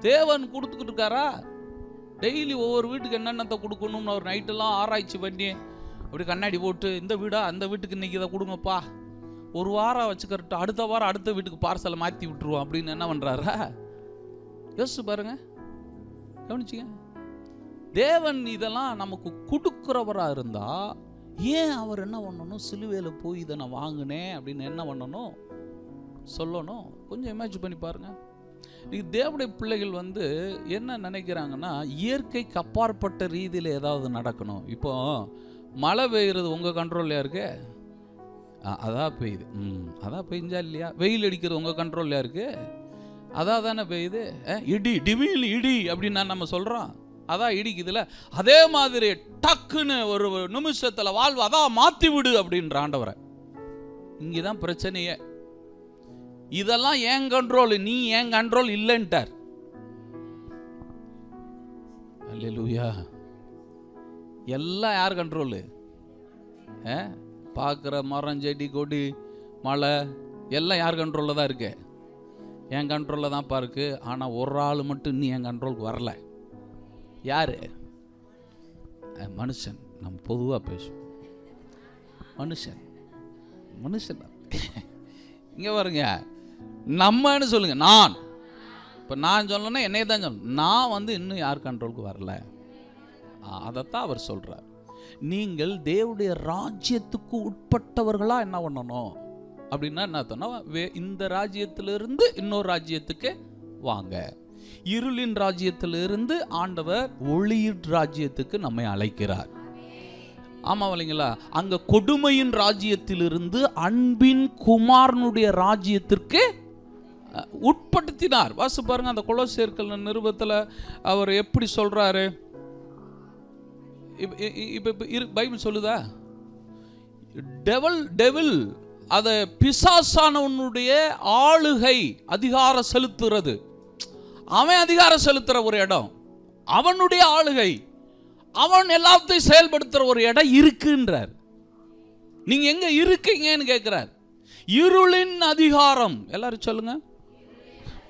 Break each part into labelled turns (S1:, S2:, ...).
S1: தேவன் கொடுத்துக்கிட்டு இருக்காரா? டெய்லி ஒவ்வொரு வீட்டுக்கு என்னென்னத்தை கொடுக்கணும்னு அவர் நைட்டெல்லாம் ஆராய்ச்சி பண்ணி அப்படி கண்ணாடி போட்டு, இந்த வீடா அந்த வீட்டுக்கு இன்னைக்கு இதை கொடுங்கப்பா, ஒரு வாரம் வச்சுக்கிறட்டு, அடுத்த வாரம் அடுத்த வீட்டுக்கு பார்சலை மாற்றி விட்டுருவோம் அப்படின்னு என்ன பண்ணுறாரா? யோசிச்சு பாருங்க, கவனிச்சிங்க. தேவன் இதெல்லாம் நமக்கு கொடுக்குறவராக இருந்தால் ஏன் அவர் என்ன பண்ணணும்? சிலுவையில் போய் இதை நான் வாங்கினேன் அப்படின்னு என்ன பண்ணணும்? சொல்லணும். கொஞ்சம் இமேஜின் பண்ணி பாருங்க. இன்னைக்கு தேவனுடைய பிள்ளைகள் என்ன நினைக்கிறாங்கன்னா, இயற்கைக்கு அப்பாற்பட்ட ரீதியில் ஏதாவது நடக்கணும். இப்போ மழை பெய்யுறது உங்கள் கண்ட்ரோல்லையா இருக்கு? அதான் பெய்யுது. அதான் பெய்ஞ்சா இல்லையா? வெயில் அடிக்கிறது உங்கள் கண்ட்ரோல்லையா இருக்கு? அதான் தானே பெய்யுது. இடி, டிவில் இடி அப்படின்னு நம்ம சொல்கிறோம். அதான் இடிக்குதுல. அதே மாதிரி டக்குன்னு ஒரு நிமிஷத்தில் வாழ்வு அதான் மாற்றி விடு அப்படின்ற ஆண்டவரை. இங்கே தான் பிரச்சனையே. இதெல்லாம் ஏன் கண்ட்ரோல், நீ ஏன் கண்ட்ரோல் இல்லைன்ட்டார். அல்லேலூயா. எல்லாம் யார் கண்ட்ரோலு? பார்க்குற மரம், செடி, கொடி, மழை எல்லாம் யார் கண்ட்ரோலில் தான் இருக்கு? என் கண்ட்ரோலில் தான் பாருக்கு. ஆனால் ஒரு ஆள் மட்டும் இன்னும் என் கண்ட்ரோலுக்கு வரல. யாரு? மனுஷன். நம்ம பொதுவாக பேசுவோம். மனுஷன் மனுஷன் இங்கே பாருங்க, நம்மன்னு சொல்லுங்க. நான் இப்போ நான் சொல்லணும்னா என்னைய தான் சொல்லணும். நான் இன்னும் யார் கண்ட்ரோலுக்கு வரல. அதைத்தான் அவர் சொல்றார். நீங்கள் தேவனுடைய ராஜ்யத்துக்கு உட்பட்டவர்களா என்ன பண்ணணும் அப்படின்னா என்ன அர்த்தம்னா, இந்த ராஜ்யத்திலிருந்து இன்னொரு ராஜ்யத்துக்கு வாங்க. இருளின் ராஜ்யத்திலிருந்து ஆண்டவர் ஒளியின் ராஜ்யத்துக்கு நம்மை அழைக்கிறார். ஆமா இல்லைங்களா? அங்க கொடுமையின் ராஜ்யத்திலிருந்து அன்பின் குமாரனுடைய ராஜ்யத்திற்கு உட்படுத்தினார். வாசி பாருங்க, அந்த கொலோசியர்கள் நிருபத்தில் அவர் எப்படி சொல்றாரு. பைபிள் சொல்லுதா? டெவில் அதை பிசாசானவனுடைய ஆளுகை அதிகாரம் செலுத்துறது. அவன் அதிகாரம் செலுத்துற ஒரு இடம், அவனுடைய ஆளுகை, அவன் எல்லாத்தையும் செயல்படுத்துற ஒரு இடம் இருக்குன்றார். நீங்க எங்க இருக்கீங்கன்னு கேட்கிறார். இருளின் அதிகாரம், எல்லாரும் சொல்லுங்க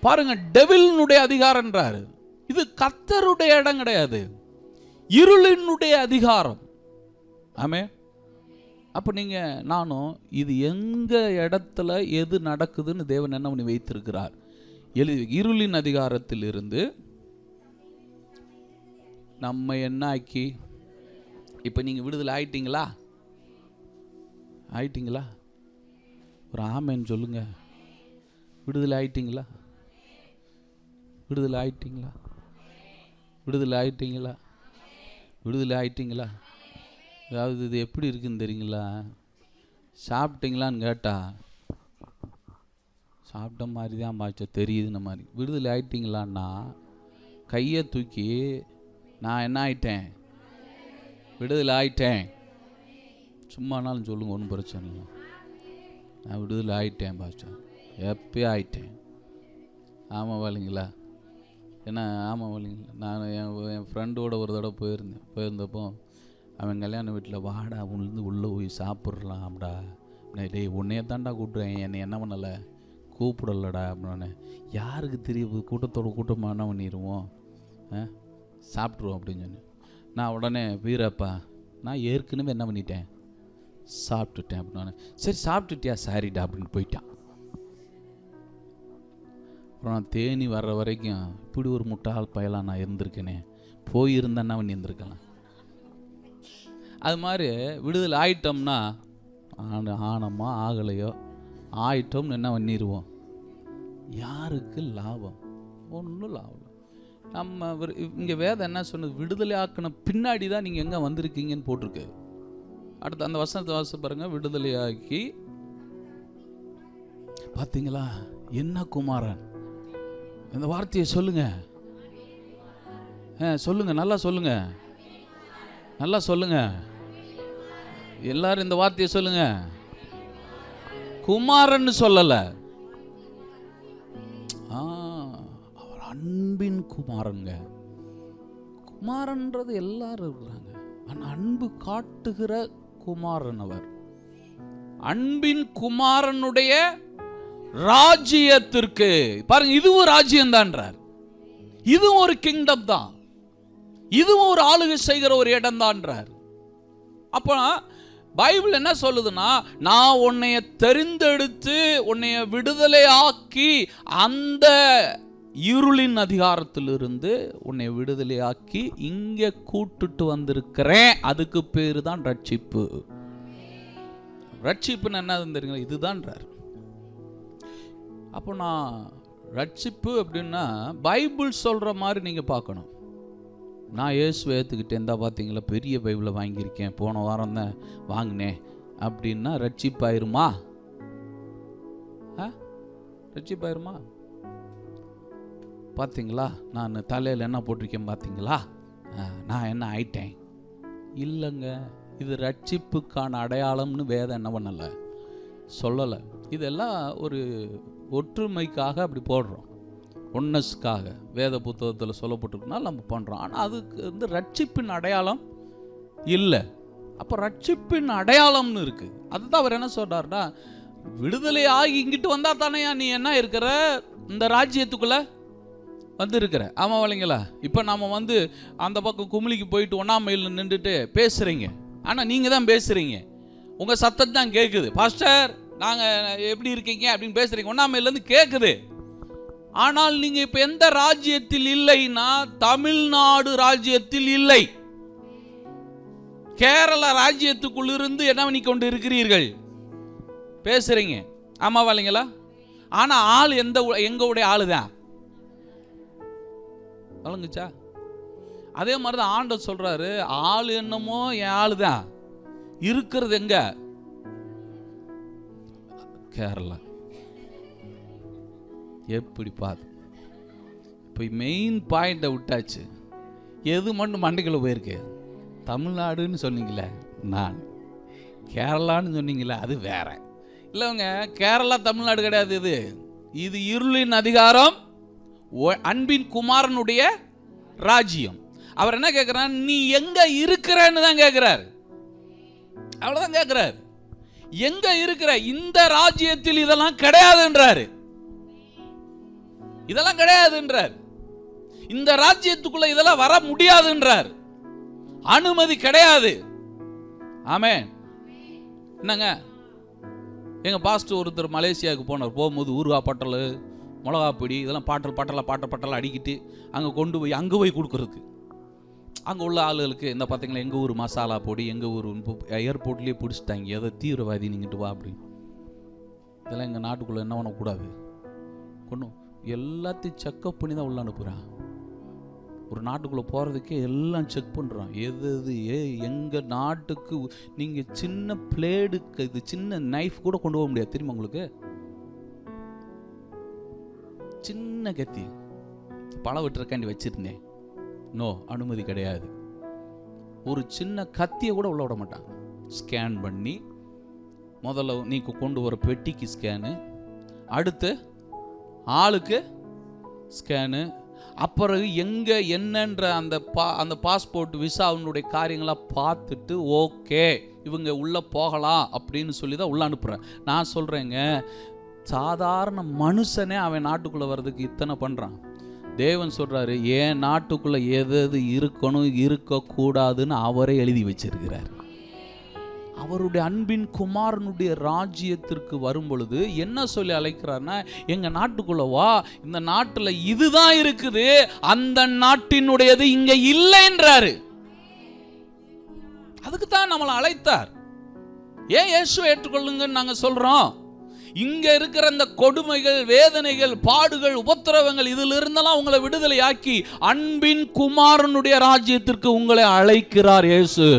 S1: பாருங்க, டெவிலினுடைய அதிகாரம்ன்றாரு. இது கர்த்தருடைய இடம் கிடையாது, இருளினுடைய அதிகாரம். ஆமே. அப்ப நீங்க நானும் இது எங்க இடத்துல எது நடக்குதுன்னு தேவன் என்ன பண்ணி வைத்திருக்கிறார்? இருளின் அதிகாரத்தில் இருந்து நம்ம என்ன ஆக்கி, இப்போ நீங்கள் விடுதலை ஆயிட்டீங்களா? ஆயிட்டீங்களா? ஒரு ஆமேன்னு சொல்லுங்க. விடுதலை ஆயிட்டீங்களா? விடுதலை ஆயிட்டீங்களா? விடுதலை ஆயிட்டீங்களா? விடுதலை ஆயிட்டீங்களா? அதாவது இது எப்படி இருக்குன்னு தெரியுங்களா? சாப்பிட்டீங்களான்னு கேட்டா சாப்பிட்ட மாதிரி தான் மாச்சோ தெரியுதுன்னு மாதிரி. விடுதலை ஆயிட்டீங்களான்னா கையை தூக்கி நான் என்ன ஆயிட்டேன்? விடுதலை ஆயிட்டேன். சும்மானாலும் சொல்லுங்க, ஒன்றும் பிரச்சனை இல்லை. நான் விடுதலை ஆயிட்டேன் பாஸ்டர், எப்பயே ஆயிட்டேன். ஆமாம் வாலிங்களா? ஏன்னா ஆமாம் வாலிங்களா, நான் என் ஃப்ரெண்டோட ஒரு தடவை போயிருந்தப்போ அவன் கல்யாண வீட்டில் வாடா உள்ள உள்ளே போய் சாப்பிட்றலாம்டா. டேய் உன்னையே தாண்டா கூப்பிட்றேன், என்னை என்ன பண்ணலை கூப்பிடலடா அப்படின்னு. யாருக்கு தெரியும்? கூட்டத்தோட கூட்டமாக என்ன பண்ணிடுவோம், சாப்பிட்ருவோம் அப்படின்னு சொன்னேன். நான் உடனே வீரப்பா நான் ஏற்கனவே என்ன பண்ணிட்டேன், சாப்பிட்டுட்டேன் அப்படின்னு. சரி சாப்பிட்டுட்டியா, சாரிடா அப்படின்னு போயிட்டான். அப்புறம் நான் தேனி வர்ற வரைக்கும் இப்படி ஒரு முட்டாள் பயலாக நான் இருந்திருக்கேனே, போயிருந்தேன் என்ன பண்ணி இருந்திருக்கலாம். அது மாதிரி விடுதலை ஆயிட்டோம்னா ஆனமா ஆகலையோ ஆயிட்டோம்னு என்ன பண்ணிடுவோம். யாருக்கு லாபம்? ஒன்றும் லாபம். நம்ம இங்கே வேதம் என்ன சொன்னது? விடுதலை ஆக்கின பின்னாடி தான் நீங்கள் எங்கே வந்திருக்கீங்கன்னு போட்டிருக்கு. அடுத்து அந்த வசனத்தை வாசி பாருங்க. விடுதலையாக்கி பார்த்தீங்களா? என்ன குமாரன்? இந்த வார்த்தையை சொல்லுங்க, சொல்லுங்க, நல்லா சொல்லுங்க, நல்லா சொல்லுங்க. எல்லாரும் இந்த வார்த்தையை சொல்லுங்க. குமாரன்னு சொல்லல, அவர் அன்பின் குமாரங்க. குமாரன்றது எல்லாரும் இருக்கிறாங்க, ஆனால் அன்பு காட்டுகிற குமாரன் அவர். அன்பின் குமாரனுடைய ராஜ்யத்திற்கு பாருங்க, இதுவும் ராஜ்யம் தான்றார். இதுவும் ஒரு கிங்டம் தான், இதுவும் ஒரு ஆளுகை செய்கிற ஒரு இடம் தான்றார். அப்போ பைபிள் என்ன சொல்லுதுன்னா, நான் உன்னைய தெரிந்தெடுத்து உன்னைய விடுதலை ஆக்கி அந்த இருளின் அதிகாரத்திலிருந்து உன்னை விடுதலையாக்கி இங்கே கூட்டுட்டு வந்திருக்கிறேன். அதுக்கு பேரு தான் ரட்சிப்பு. ரட்சிப்புன்னு என்னதுன்னு தெரியுங்களா? இதுதான்றார். அப்போ நான் ரட்சிப்பு அப்படின்னா பைபிள் சொல்கிற மாதிரி நீங்கள் பார்க்கணும். நான் இயேசுவை ஏற்றுக்கிட்டேன், இருந்தால் பார்த்தீங்களா பெரிய பைபிளை வாங்கியிருக்கேன், போன வாரம் தான் வாங்கினேன் அப்படின்னா ரட்சிப்பாயிருமா? ரட்சிப்பாயிருமா? பார்த்தீங்களா நான் தலையில் என்ன போட்டிருக்கேன் பார்த்தீங்களா, நான் என்ன ஆயிட்டேன்? இல்லைங்க, இது ரட்சிப்புக்கான அடையாளம்னு வேதம் என்ன பண்ணலை, சொல்லலை. இதெல்லாம் ஒரு ஒற்றுமைக்காக அப்படி போடுறோம், ஒன்னஸ்க்காக வேத புத்தகத்தில் சொல்லப்பட்டிருக்குனால நம்ம பண்ணுறோம். ஆனால் அதுக்கு ரட்சிப்பின் அடையாளம் இல்லை. அப்போ ரட்சிப்பின் அடையாளம்னு இருக்குது. அதுதான் அவர் என்ன சொல்கிறாருன்னா, விடுதலை ஆகி இங்கிட்டு வந்தால் தானே நீ என்ன இருக்கிற இந்த ராஜ்யத்துக்குள்ளே வந்து இருக்கிற. ஆமாம் இல்லைங்களா? இப்போ நாம் அந்த பக்கம் குமிழிக்கு போயிட்டு 1ஆம் மைலில் நின்றுட்டு பேசுகிறீங்க, ஆனால் நீங்கள் தான் பேசுகிறீங்க, உங்கள் சத்தம் தான் கேட்குது. பாஸ்டர் நாங்கள் எப்படி இருக்கீங்க அப்படின்னு பேசுகிறீங்க, 1ஆம் மைலேருந்து கேட்குது. ஆனால் நீங்கள் இப்போ எந்த ராஜ்யத்தில் இல்லைன்னா தமிழ்நாடு ராஜ்யத்தில் இல்லை, கேரள ராஜ்யத்துக்குள்ளிருந்து என்ன பண்ணி கொண்டு இருக்கிறீர்கள், பேசுறீங்க. ஆமாவா இல்லைங்களா? ஆனால் ஆள் எங்களுடைய ஆளு தான். வழங்குச்சா? அதே மாதிரி தான் ஆண்டவர் சொல்றாரு, ஆள் என்னமோ என் ஆளு தான், இருக்கிறது எங்க? கேரளா. எப்படி பார்த்து இப்போ மெயின் பாயிண்டை விட்டாச்சு. எது மட்டும் மண்டைக்குள்ள போயிருக்கு? தமிழ்நாடுன்னு சொன்னீங்களே, நான் கேரளான்னு சொன்னீங்களே, அது வேற இல்லைங்க. கேரளா தமிழ்நாடு கிடையாது. இது இருளின் அதிகாரம், அன்பின் குமாரனுடைய ராஜ்யம். அவர் என்ன கேட்கிறார்? நீ எங்க இருக்கிறன்னு தான் கேட்கிறார். அவ்வளவுதான் கேட்கிறார். எங்க இருக்கிற? இந்த ராஜ்யத்தில் இதெல்லாம் கிடையாதுன்றாரு. இதெல்லாம் கிடையாதுன்றார். இந்த ராஜ்யத்துக்குள்ள இதெல்லாம் வர முடியாதுன்றார். அனுமதி கிடையாது. ஆமென். என்னங்க, எங்க பாஸ்டர் ஒருத்தர் மலேசியாவுக்கு போனார். போகும்போது ஊறுகாய் பட்டல், மிளகாப்பொடி இதெல்லாம் பாட்டல் அடிக்கிட்டு அங்கே கொண்டு போய் அங்கே போய் கொடுக்குறதுக்கு, அங்கே உள்ள ஆளுகளுக்கு இந்த பார்த்தீங்களா எங்கள் ஊர் மசாலா பொடி, எங்கள் ஊர் ஏர்போர்ட்லேயே பிடிச்சிட்டாங்க, எதை தீவிரவாதி நீங்கிட்டு வா அப்படின்னு. இதெல்லாம் எங்கள் நாட்டுக்குள்ளே என்ன பண்ணக்கூடாது, கொண்டு எல்லாத்தையும் செக்கப் பண்ணி தான் உள்ள அனுப்புகிறான். ஒரு நாட்டுக்குள்ளே போகிறதுக்கே எல்லாம் செக் பண்ணுறான். எது எங்கள் நாட்டுக்கு நீங்கள் சின்ன பிளேடுக்கு இது சின்ன நைஃப் கூட கொண்டு போக முடியாது, தெரியுமா உங்களுக்கு? சின்ன கத்தி பழம் வெட்டுறக்காண்டி வச்சிருந்தேன், நோ, அனுமதி கிடையாது. ஒரு சின்ன கத்தியை கூட உள்ள விட மாட்டான். ஸ்கேன் பண்ணி முதல்ல நீக்கு கொண்டு வர பெட்டிக்கு ஸ்கேனு, அடுத்து ஆளுக்கு ஸ்கேனு, அப்புறம் எங்கே என்னன்ற அந்த பாஸ்போர்ட் விசாவினுடைய காரியங்களாக பார்த்துட்டு ஓகே இவங்க உள்ளே போகலாம் அப்படின்னு சொல்லி தான் உள்ளே அனுப்புகிறேன். நான் சொல்கிறேங்க, சாதாரண மனுஷனே அவன் நாட்டுக்குள்ளே வர்றதுக்கு இத்தனை பண்ணுறான். தேவன் சொல்கிறாரு, என் நாட்டுக்குள்ளே எது இருக்கணும் இருக்கக்கூடாதுன்னு அவரே எழுதி வச்சிருக்கிறார். அவருடைய அன்பின் குமாரனுடைய ராஜ்யத்திற்கு வரும் பொழுது என்ன சொல்லி அழைக்கிறார்னா, எங்க நாட்டுக்குள்ள வா, இந்த நாட்டுல இதுதான் இருக்குது, அந்த நாட்டினுடையது இங்க இல்லைன்றாரு. அதுக்கு தான் நம்மளை அழைத்தார். ஏன் இயேசுவை ஏற்றுக்கொள்ளுங்கன்னு நாங்க சொல்றோம்? இங்க இருக்கிற அந்த கொடுமைகள், வேதனைகள், பாடுகள், உபத்திரவங்கள் இதில் இருந்தெல்லாம் உங்களை விடுதலை ஆக்கி அன்பின் குமாரனுடைய ராஜ்யத்திற்கு உங்களை அழைக்கிறார் இயேசு.